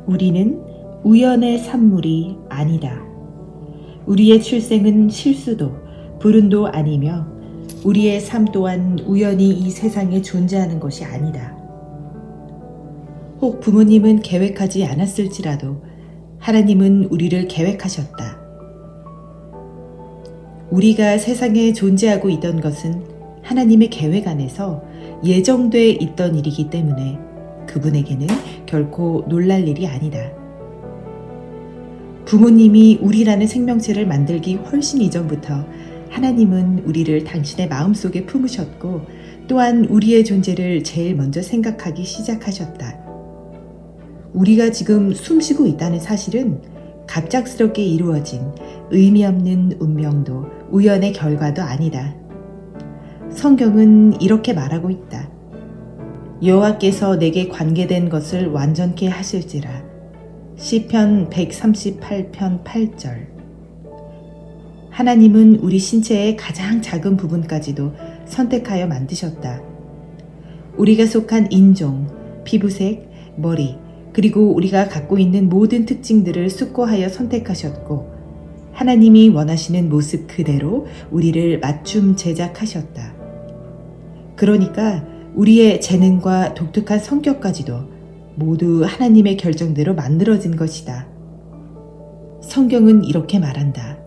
우리는 우연의 산물이 아니다. 우리의 출생은 실수도 불운도 아니며 우리의 삶 또한 우연히 이 세상에 존재하는 것이 아니다. 혹 부모님은 계획하지 않았을지라도 하나님은 우리를 계획하셨다. 우리가 세상에 존재하고 있던 것은 하나님의 계획 안에서 예정돼 있던 일이기 때문에 그분에게는 결코 놀랄 일이 아니다. 부모님이 우리라는 생명체를 만들기 훨씬 이전부터 하나님은 우리를 당신의 마음속에 품으셨고 또한 우리의 존재를 제일 먼저 생각하기 시작하셨다. 우리가 지금 숨쉬고 있다는 사실은 갑작스럽게 이루어진 의미 없는 운명도 우연의 결과도 아니다. 성경은 이렇게 말하고 있다. 여호와께서 내게 관계된 것을 완전케 하실지라. 시편 138편 8절. 하나님은 우리 신체의 가장 작은 부분까지도 선택하여 만드셨다. 우리가 속한 인종, 피부색, 머리, 그리고 우리가 갖고 있는 모든 특징들을 숙고하여 선택하셨고 하나님이 원하시는 모습 그대로 우리를 맞춤 제작하셨다. 그러니까 우리의 재능과 독특한 성격까지도 모두 하나님의 결정대로 만들어진 것이다. 성경은 이렇게 말한다.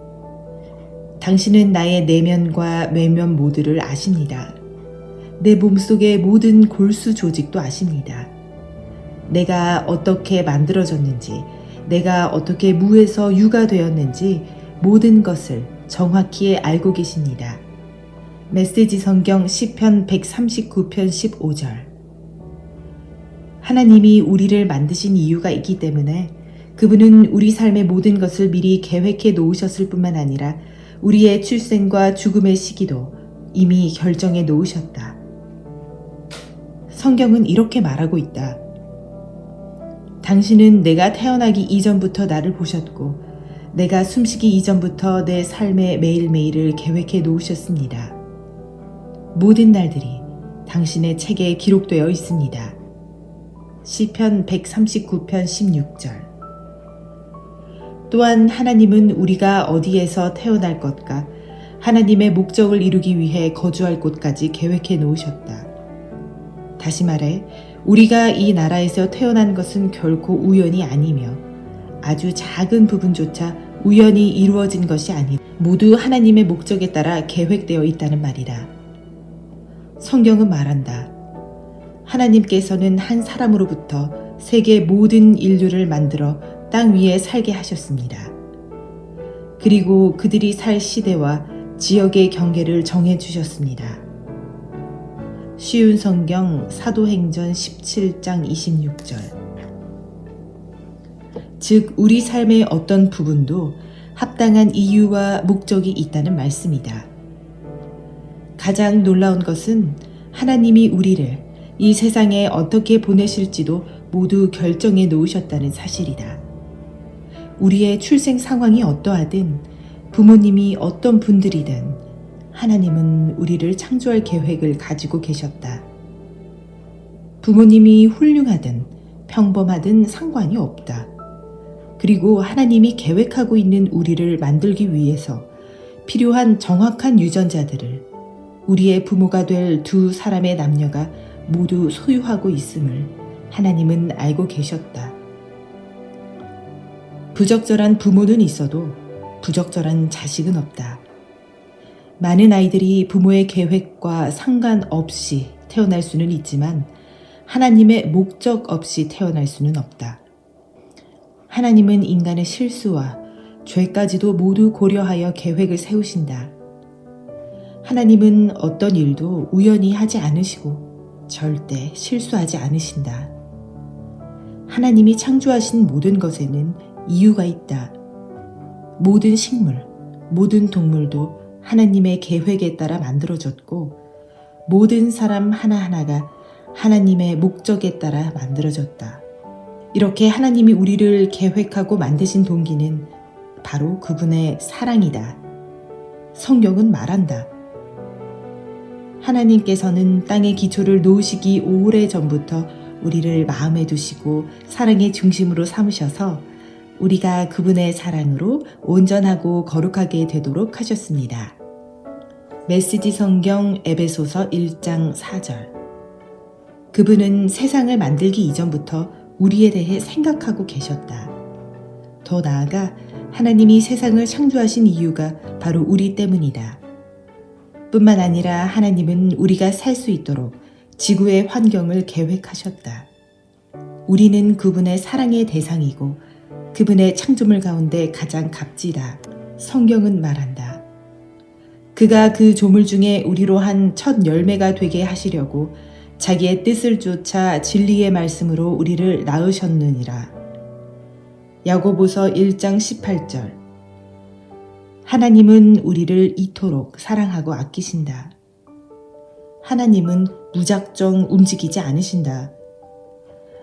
당신은 나의 내면과 외면 모두를 아십니다. 내 몸속의 모든 골수 조직도 아십니다. 내가 어떻게 만들어졌는지, 내가 어떻게 무에서 유가 되었는지 모든 것을 정확히 알고 계십니다. 메시지 성경 시편 139편 15절. 하나님이 우리를 만드신 이유가 있기 때문에 그분은 우리 삶의 모든 것을 미리 계획해 놓으셨을 뿐만 아니라 우리의 출생과 죽음의 시기도 이미 결정해 놓으셨다. 성경은 이렇게 말하고 있다. 당신은 내가 태어나기 이전부터 나를 보셨고 내가 숨쉬기 이전부터 내 삶의 매일매일을 계획해 놓으셨습니다. 모든 날들이 당신의 책에 기록되어 있습니다. 시편 139편 16절. 또한 하나님은 우리가 어디에서 태어날 것과 하나님의 목적을 이루기 위해 거주할 곳까지 계획해 놓으셨다. 다시 말해 우리가 이 나라에서 태어난 것은 결코 우연이 아니며 아주 작은 부분조차 우연히 이루어진 것이 아니라 모두 하나님의 목적에 따라 계획되어 있다는 말이다. 성경은 말한다. 하나님께서는 한 사람으로부터 세계 모든 인류를 만들어 땅 위에 살게 하셨습니다. 그리고 그들이 살 시대와 지역의 경계를 정해 주셨습니다. 쉬운 성경 사도행전 17장 26절. 즉 우리 삶의 어떤 부분도 합당한 이유와 목적이 있다는 말씀이다. 가장 놀라운 것은 하나님이 우리를 이 세상에 어떻게 보내실지도 모두 결정해 놓으셨다는 사실이다. 우리의 출생 상황이 어떠하든 부모님이 어떤 분들이든 하나님은 우리를 창조할 계획을 가지고 계셨다. 부모님이 훌륭하든 평범하든 상관이 없다. 그리고 하나님이 계획하고 있는 우리를 만들기 위해서 필요한 정확한 유전자들을 우리의 부모가 될 두 사람의 남녀가 모두 소유하고 있음을 하나님은 알고 계셨다. 부적절한 부모는 있어도 부적절한 자식은 없다. 많은 아이들이 부모의 계획과 상관없이 태어날 수는 있지만 하나님의 목적 없이 태어날 수는 없다. 하나님은 인간의 실수와 죄까지도 모두 고려하여 계획을 세우신다. 하나님은 어떤 일도 우연히 하지 않으시고 절대 실수하지 않으신다. 하나님이 창조하신 모든 것에는 이유가 있다. 모든 식물, 모든 동물도 하나님의 계획에 따라 만들어졌고 모든 사람 하나하나가 하나님의 목적에 따라 만들어졌다. 이렇게 하나님이 우리를 계획하고 만드신 동기는 바로 그분의 사랑이다. 성경은 말한다. 하나님께서는 땅의 기초를 놓으시기 오래전부터 우리를 마음에 두시고 사랑의 중심으로 삼으셔서 우리가 그분의 사랑으로 온전하고 거룩하게 되도록 하셨습니다. 메시지 성경 에베소서 1장 4절. 그분은 세상을 만들기 이전부터 우리에 대해 생각하고 계셨다. 더 나아가 하나님이 세상을 창조하신 이유가 바로 우리 때문이다. 뿐만 아니라 하나님은 우리가 살 수 있도록 지구의 환경을 계획하셨다. 우리는 그분의 사랑의 대상이고 그분의 창조물 가운데 가장 값지다. 성경은 말한다. 그가 그 조물 중에 우리로 한 첫 열매가 되게 하시려고 자기의 뜻을 쫓아 진리의 말씀으로 우리를 낳으셨느니라. 야고보서 1장 18절. 하나님은 우리를 이토록 사랑하고 아끼신다. 하나님은 무작정 움직이지 않으신다.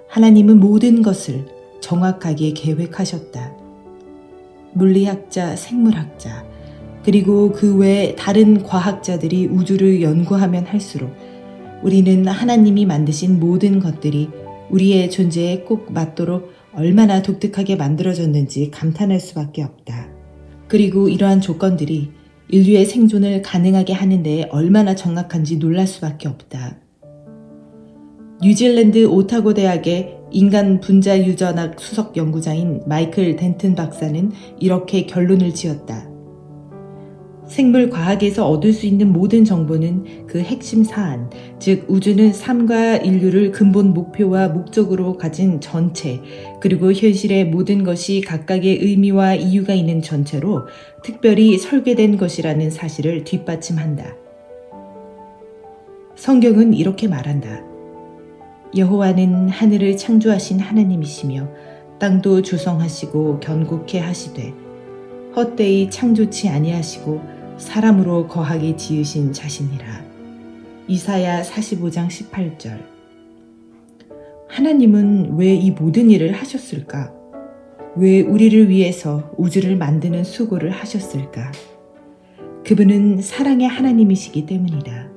하나님은 모든 것을 정확하게 계획하셨다. 물리학자, 생물학자, 그리고 그 외 다른 과학자들이 우주를 연구하면 할수록 우리는 하나님이 만드신 모든 것들이 우리의 존재에 꼭 맞도록 얼마나 독특하게 만들어졌는지 감탄할 수밖에 없다. 그리고 이러한 조건들이 인류의 생존을 가능하게 하는 데에 얼마나 정확한지 놀랄 수밖에 없다. 뉴질랜드 오타고 대학의 인간 분자 유전학 수석 연구자인 마이클 덴튼 박사는 이렇게 결론을 지었다. 생물 과학에서 얻을 수 있는 모든 정보는 그 핵심 사안, 즉 우주는 삶과 인류를 근본 목표와 목적으로 가진 전체, 그리고 현실의 모든 것이 각각의 의미와 이유가 있는 전체로 특별히 설계된 것이라는 사실을 뒷받침한다. 성경은 이렇게 말한다. 여호와는 하늘을 창조하신 하나님이시며 땅도 조성하시고 견고케 하시되 헛되이 창조치 아니하시고 사람으로 거하게 지으신 자신이라. 이사야 45장 18절. 하나님은 왜 이 모든 일을 하셨을까? 왜 우리를 위해서 우주를 만드는 수고를 하셨을까? 그분은 사랑의 하나님이시기 때문이다.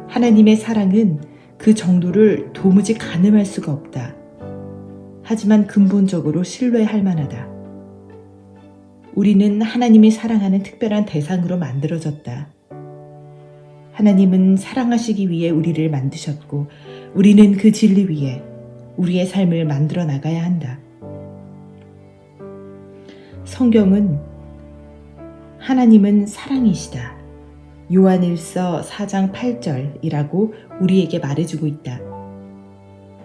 하나님의 사랑은 그 정도를 도무지 가늠할 수가 없다. 하지만 근본적으로 신뢰할 만하다. 우리는 하나님이 사랑하는 특별한 대상으로 만들어졌다. 하나님은 사랑하시기 위해 우리를 만드셨고 우리는 그 진리 위에 우리의 삶을 만들어 나가야 한다. 성경은 하나님은 사랑이시다. 요한일서 4장 8절이라고 우리에게 말해주고 있다.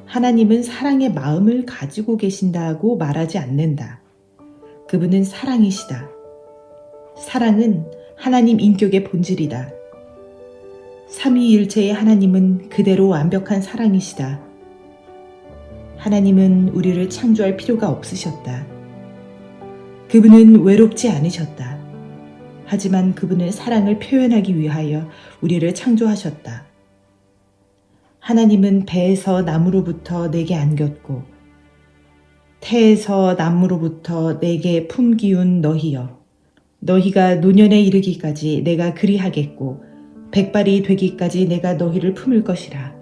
하나님은 사랑의 마음을 가지고 계신다고 말하지 않는다. 그분은 사랑이시다. 사랑은 하나님 인격의 본질이다. 삼위일체의 하나님은 그대로 완벽한 사랑이시다. 하나님은 우리를 창조할 필요가 없으셨다. 그분은 외롭지 않으셨다. 하지만 그분은 사랑을 표현하기 위하여 우리를 창조하셨다. 하나님은 배에서 나무로부터 내게 안겼고 태에서 나무로부터 내게 품기운 너희여, 너희가 노년에 이르기까지 내가 그리하겠고 백발이 되기까지 내가 너희를 품을 것이라.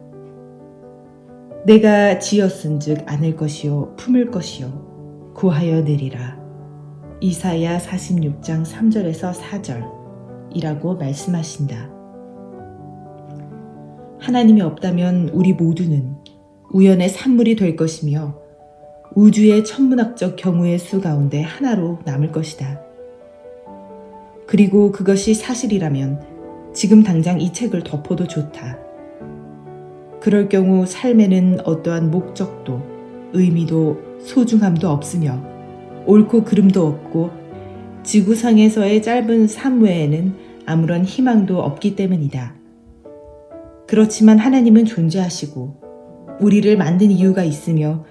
내가 지었은즉 안을 것이요 품을 것이요 구하여 내리라. 이사야 46장 3절에서 4절이라고 말씀하신다. 하나님이 없다면 우리 모두는 우연의 산물이 될 것이며 우주의 천문학적 경우의 수 가운데 하나로 남을 것이다. 그리고 그것이 사실이라면 지금 당장 이 책을 덮어도 좋다. 그럴 경우 삶에는 어떠한 목적도, 의미도, 소중함도 없으며 옳고 그름도 없고 지구상에서의 짧은 삶 외에는 아무런 희망도 없기 때문이다. 그렇지만 하나님은 존재하시고 우리를 만든 이유가 있으며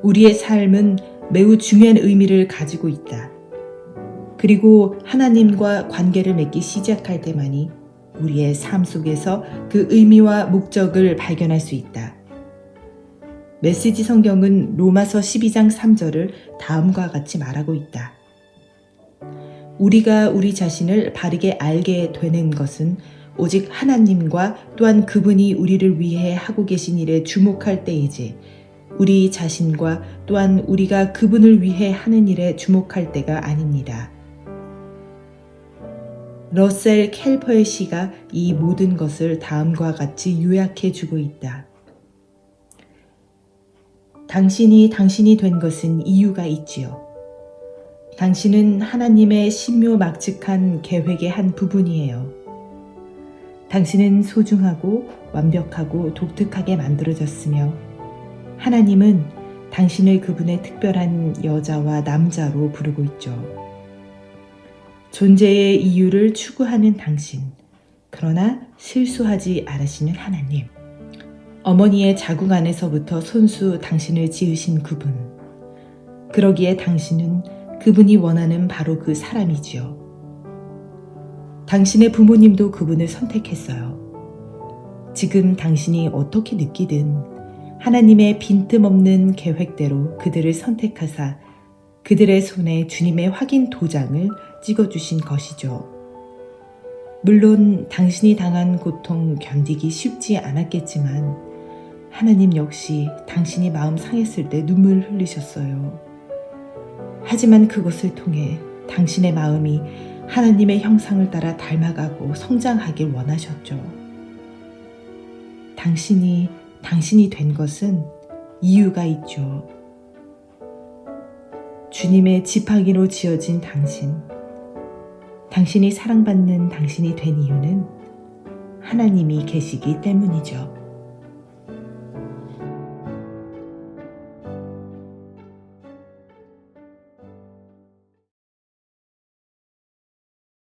우리의 삶은 매우 중요한 의미를 가지고 있다. 그리고 하나님과 관계를 맺기 시작할 때만이 우리의 삶 속에서 그 의미와 목적을 발견할 수 있다. 메시지 성경은 로마서 12장 3절을 다음과 같이 말하고 있다. 우리가 우리 자신을 바르게 알게 되는 것은 오직 하나님과 또한 그분이 우리를 위해 하고 계신 일에 주목할 때이지 우리 자신과 또한 우리가 그분을 위해 하는 일에 주목할 때가 아닙니다. 러셀 켈퍼의 시가 이 모든 것을 다음과 같이 요약해 주고 있다. 당신이 된 것은 이유가 있지요. 당신은 하나님의 신묘막측한 계획의 한 부분이에요. 당신은 소중하고 완벽하고 독특하게 만들어졌으며 하나님은 당신을 그분의 특별한 여자와 남자로 부르고 있죠. 존재의 이유를 추구하는 당신, 그러나 실수하지 않으시는 하나님. 어머니의 자궁 안에서부터 손수 당신을 지으신 그분. 그러기에 당신은 그분이 원하는 바로 그 사람이지요. 당신의 부모님도 그분을 선택했어요. 지금 당신이 어떻게 느끼든 하나님의 빈틈없는 계획대로 그들을 선택하사 그들의 손에 주님의 확인 도장을 찍어주신 것이죠. 물론 당신이 당한 고통 견디기 쉽지 않았겠지만 하나님 역시 당신이 마음 상했을 때 눈물 흘리셨어요. 하지만 그것을 통해 당신의 마음이 하나님의 형상을 따라 닮아가고 성장하길 원하셨죠. 당신이 된 것은 이유가 있죠. 주님의 지팡이로 지어진 당신이 사랑받는 당신이 된 이유는 하나님이 계시기 때문이죠.